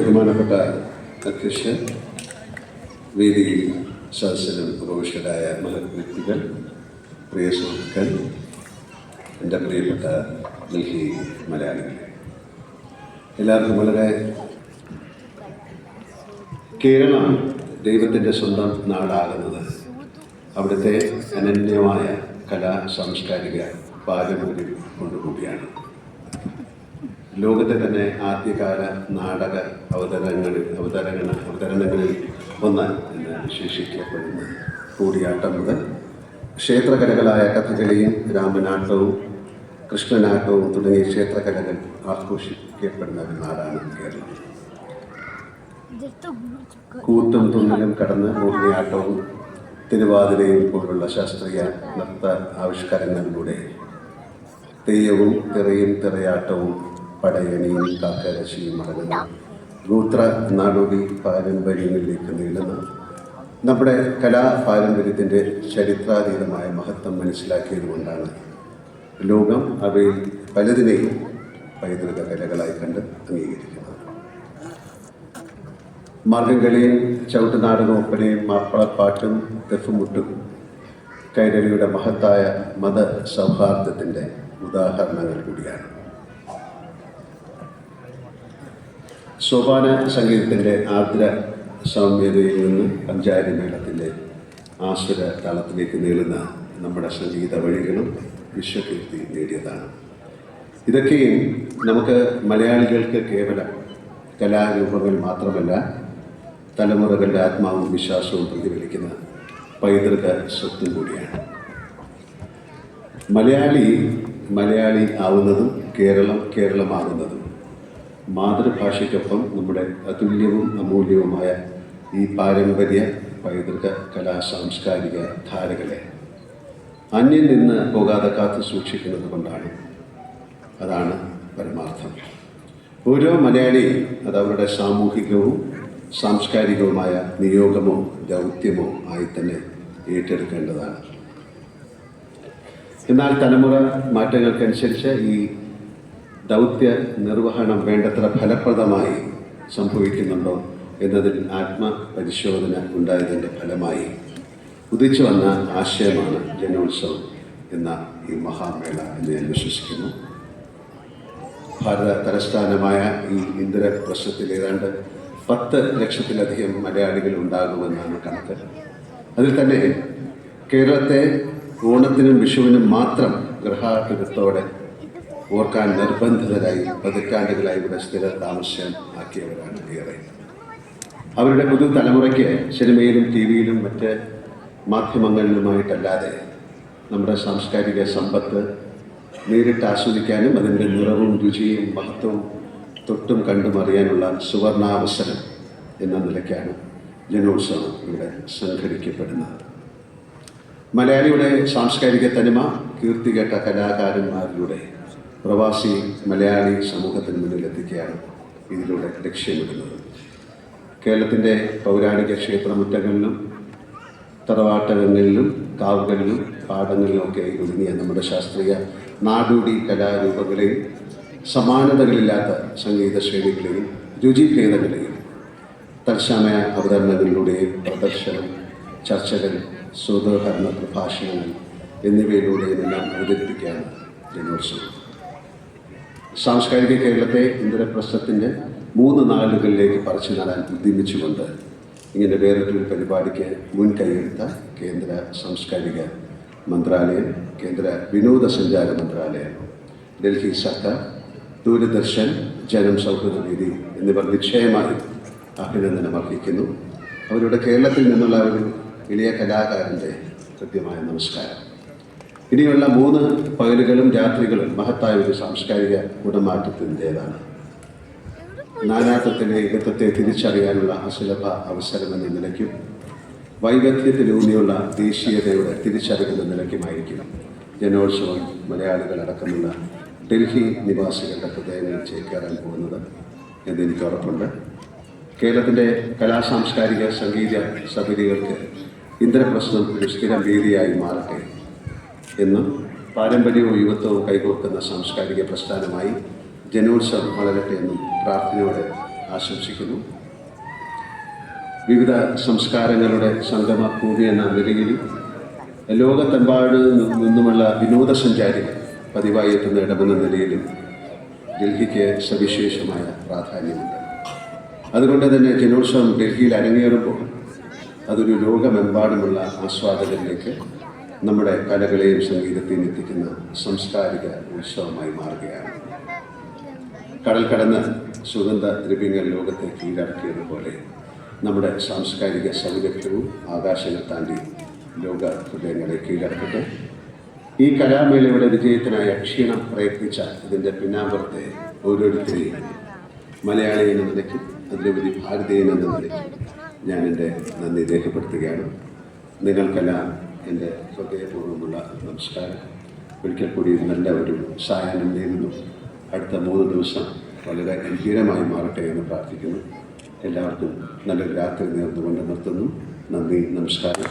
ബഹുമാനപ്പെട്ട അധ്യക്ഷൻ, വേദിയിൽ സദസ്സിലും ഉപവിഷ്ടരായ മഹത് വ്യക്തികൾ, പ്രിയ സുഹൃത്തുക്കൾ, എൻ്റെ പ്രിയപ്പെട്ട ഡൽഹി മലയാളികൾ, എല്ലാവർക്കും വളരെ കേരളം ദൈവത്തിൻ്റെ സ്വന്തം നാടാകുന്നത് അവിടുത്തെ അനന്യമായ കലാ സാംസ്കാരിക പാരമ്പര്യം കൊണ്ടുകൂടിയാണ്. ലോകത്തെ തന്നെ ആദ്യകാല നാടക അവതരണങ്ങളിൽ ഒന്ന് എന്ന് വിശേഷിക്കപ്പെടുന്ന കൂടിയാട്ടം മുതൽ ക്ഷേത്രകലകളായ കഥകളിയും രാമനാട്ടവും കൃഷ്ണനാട്ടവും തുടങ്ങിയ ക്ഷേത്രകലകൾ ആഘോഷിക്കപ്പെടുന്ന ഒരു നാടാണ് കേരളം. കൂത്തും തുന്നലും കടന്ന് മോഹിനിയാട്ടവും തിരുവാതിരയും പോലുള്ള ശാസ്ത്രീയ നൃത്ത ആവിഷ്കാരങ്ങളിലൂടെ തെയ്യവും തിറയാട്ടവും പടയണിയും കാക്കരശിയും അടങ്ങുന്ന ഗോത്ര നാടോടി പാരമ്പര്യങ്ങളിലേക്ക് നീളുന്ന നമ്മുടെ കലാ പാരമ്പര്യത്തിൻ്റെ ചരിത്രാതീതമായ മഹത്വം മനസ്സിലാക്കിയതുകൊണ്ടാണ് ലോകം അവയിൽ പലതിനെയും പൈതൃക കലകളായി കണ്ട് അംഗീകരിക്കുന്നത്. മാർഗംകളിയും ചവിട്ടുനാടകം, ഒപ്പനയും മാപ്പിളപ്പാട്ടും തെഫുമുട്ടും കൈരളിയുടെ മഹത്തായ മത സൗഹാർദ്ദത്തിൻ്റെ ഉദാഹരണങ്ങൾ കൂടിയാണ്. സോപാന സംഗീതത്തിൻ്റെ ആർദ്ര സൗമ്യതയിൽ നിന്ന് പഞ്ചാരി മേളത്തിൻ്റെ ആസുര താളത്തിലേക്ക് നീളുന്ന നമ്മുടെ സംഗീത വഴികളും വിശ്വകീർത്തി നേടിയതാണ്. ഇതൊക്കെയും നമുക്ക് മലയാളികൾക്ക് കേവലം കലാരൂപങ്ങൾ മാത്രമല്ല, തലമുറകളുടെ ആത്മാവും വിശ്വാസവും പ്രതിഫലിക്കുന്ന പൈതൃക സ്വത്തും കൂടിയാണ്. മലയാളി ആവുന്നതും കേരളമാകുന്നതും മാതൃഭാഷയ്ക്കൊപ്പം നമ്മുടെ അതുല്യവും അമൂല്യവുമായ ഈ പാരമ്പര്യ പൈതൃക കലാ സാംസ്കാരിക ധാരകളെ അന്യം നിന്ന് പോകാതെ കാത്തു സൂക്ഷിക്കുന്നത് കൊണ്ടാണ്. അതാണ് പരമാർത്ഥം. ഓരോ മലയാളിയും അത് അവരുടെ സാമൂഹികവും സാംസ്കാരികവുമായ നിയോഗമോ ദൗത്യമോ ആയി തന്നെ ഏറ്റെടുക്കേണ്ടതാണ്. എന്നാൽ തലമുറ മാറ്റങ്ങൾക്കനുസരിച്ച് ഈ ദൗത്യ നിർവഹണം വേണ്ടത്ര ഫലപ്രദമായി സംഭവിക്കുന്നുണ്ടോ എന്നതിൽ ആത്മപരിശോധന ഉണ്ടായതിൻ്റെ ഫലമായി ഉദിച്ചു വന്ന ആശയമാണ് ജനോത്സവം എന്ന ഈ മഹാമേള എന്ന് ഞാൻ വിശ്വസിക്കുന്നു. ഭാരത തലസ്ഥാനമായ ഈ ഇന്ദ്രപ്രസ്ഥത്തിൽ ഏതാണ്ട് 10 ലക്ഷത്തിലധികം മലയാളികൾ ഉണ്ടാകുമെന്നാണ് കണക്ക്. അതിൽ തന്നെ കേരളത്തെ ഓണത്തിനും വിഷുവിനും മാത്രം ഗൃഹാതുരത്തോടെ ഓർക്കാൻ നിർബന്ധിതരായി പതിറ്റാണ്ടുകളായി ഇവിടെ സ്ഥിര താമസം ആക്കിയവരാണ് ഏറെ. അവരുടെ പുതുതലമുറയ്ക്ക് സിനിമയിലും TV-യിലും മറ്റ് മാധ്യമങ്ങളിലുമായിട്ടല്ലാതെ നമ്മുടെ സാംസ്കാരിക സമ്പത്ത് നേരിട്ട് ആസ്വദിക്കാനും അതിൻ്റെ നിറവും രുചിയും മഹത്വവും തൊട്ടും കണ്ടും അറിയാനുള്ള സുവർണാവസരം എന്ന നിലയ്ക്കാണ് ജനോത്സവം ഇവിടെ സംഘടിക്കപ്പെടുന്നത്. മലയാളിയുടെ സാംസ്കാരിക തനിമ കീർത്തികേട്ട കലാകാരന്മാരിലൂടെ പ്രവാസി മലയാളി സമൂഹത്തിന് മുന്നിലെത്തിക്കുകയാണ് ഇതിലൂടെ ലക്ഷ്യമിടുന്നത്. കേരളത്തിൻ്റെ പൗരാണിക ക്ഷേത്രമുറ്റങ്ങളിലും തറവാട്ടകങ്ങളിലും കാവുകളിലും പാടങ്ങളിലുമൊക്കെ ഒതുങ്ങിയ നമ്മുടെ ശാസ്ത്രീയ നാടോടി കലാരൂപങ്ങളെയും സമാനതകളില്ലാത്ത സംഗീത ശ്രേണികളെയും രുചിഭേദങ്ങളെയും തത്സമയ അവതരണങ്ങളിലൂടെയും പ്രദർശനം, ചർച്ചകൾ, സ്വതോഹരണ പ്രഭാഷണങ്ങൾ എന്നിവയിലൂടെയെല്ലാം അവതരിപ്പിക്കുകയാണ് ജനോത്സവം. സാംസ്കാരിക കേരളത്തെ ഇന്ദ്രപ്രസ്ഥത്തിൻ്റെ 3 നാളുകളിലേക്ക് പറിച്ചു നടാൻ ഉദ്യമിച്ചുകൊണ്ട് ഇങ്ങനെ വേറൊരു പരിപാടിക്ക് മുൻകൈയെടുത്ത കേന്ദ്ര സാംസ്കാരിക മന്ത്രാലയം, കേന്ദ്ര വിനോദസഞ്ചാര മന്ത്രാലയം, ഡൽഹി സർക്കാർ, ദൂരദർശൻ, ജനം സൗഹൃദ വേദി എന്നിവർ നിശ്ചയമായി അഭിനന്ദനം അർഹിക്കുന്നു. അവരുടെ കേരളത്തിൽ നിന്നുള്ള ഒരു ഇളയ കലാകാരൻ്റെ കൃത്യമായ നമസ്കാരം. ഇനിയുള്ള 3 പകലുകളും രാത്രികളും മഹത്തായ ഒരു സാംസ്കാരിക ഗുണമാറ്റത്തിൻ്റേതാണ്. നാനാത്വത്തിലെ ഏകത്വത്തെ തിരിച്ചറിയാനുള്ള അസുലഭ അവസരമെന്ന നിലയ്ക്കും വൈവിധ്യത്തിലൂന്നിയുള്ള ദേശീയതയുടെ തിരിച്ചറിവെന്ന നിലയ്ക്കുമായിരിക്കും ജനോത്സവം മലയാളികളടക്കമുള്ള ഡൽഹി നിവാസികളുടെ ഹൃദയങ്ങളിൽ ചേക്കേറാൻ പോകുന്നത് എന്നെനിക്ക് ഉറപ്പുണ്ട്. കേരളത്തിൻ്റെ കലാസാംസ്കാരിക സംഗീത സമിതികൾക്ക് ഇന്ദ്രപ്രസ്ഥം ഒരു സ്ഥിരം വേദിയായി മാറട്ടെ എന്നും പാരമ്പര്യവും യുവത്വവും കൈകോർക്കുന്ന സാംസ്കാരിക പ്രസ്ഥാനമായി ജനോത്സവം വളരട്ടെ എന്നും പ്രാർത്ഥനയോടെ ആശംസിക്കുന്നു. വിവിധ സംസ്കാരങ്ങളുടെ സംഗമ ഭൂമി എന്ന നിലയിലും ലോകത്തെമ്പാട് നിന്നുമുള്ള വിനോദസഞ്ചാരികൾ പതിവായി എത്തുന്ന ഇടമെന്ന നിലയിലും ഡൽഹിക്ക് സവിശേഷമായ പ്രാധാന്യമുണ്ട്. അതുകൊണ്ട് തന്നെ ജനോത്സവം ഡൽഹിയിൽ അരങ്ങേറുമ്പോൾ അതൊരു ലോകമെമ്പാടുമുള്ള ആസ്വാദകരിലേക്ക് നമ്മുടെ കലകളെയും സംഗീതത്തെയും എത്തിക്കുന്ന സാംസ്കാരിക ഉത്സവമായി മാറുകയാണ്. കടൽ കടന്ന് സുഗന്ധ ദ്രവ്യങ്ങൾ ലോകത്തെ കീഴടക്കിയതുപോലെ നമ്മുടെ സാംസ്കാരിക സൗരഭ്യവും ആകാശങ്ങൾ താണ്ടി ലോക ഹൃദയങ്ങളെ കീഴടക്കട്ടെ. ഈ കലാമേളയുടെ വിജയത്തിനായി അക്ഷീണം പ്രയത്നിച്ച ഇതിൻ്റെ പിന്നാമ്പുറത്തെ ഓരോരുത്തരെയും മലയാളി എന്ന നിലയ്ക്ക് അതിലുപരി ഭാരതീയൻ എന്ന നിലയ്ക്ക് ഞാൻ എൻ്റെ നന്ദി രേഖപ്പെടുത്തുകയാണ്. നിങ്ങൾക്കെല്ലാം എൻ്റെ ഹൃദയപൂർവ്വമുള്ള നമസ്കാരം. ഒരിക്കൽ കൂടി നല്ല ഒരു സായാഹ്നം നേരുന്നു. അടുത്ത 3 ദിവസം വളരെ ഗംഭീരമായി മാറട്ടെ എന്ന് പ്രാർത്ഥിക്കുന്നു. എല്ലാവർക്കും നല്ലൊരു രാത്രി നേർന്നുകൊണ്ട് നിർത്തുന്നു. നന്ദി, നമസ്കാരം.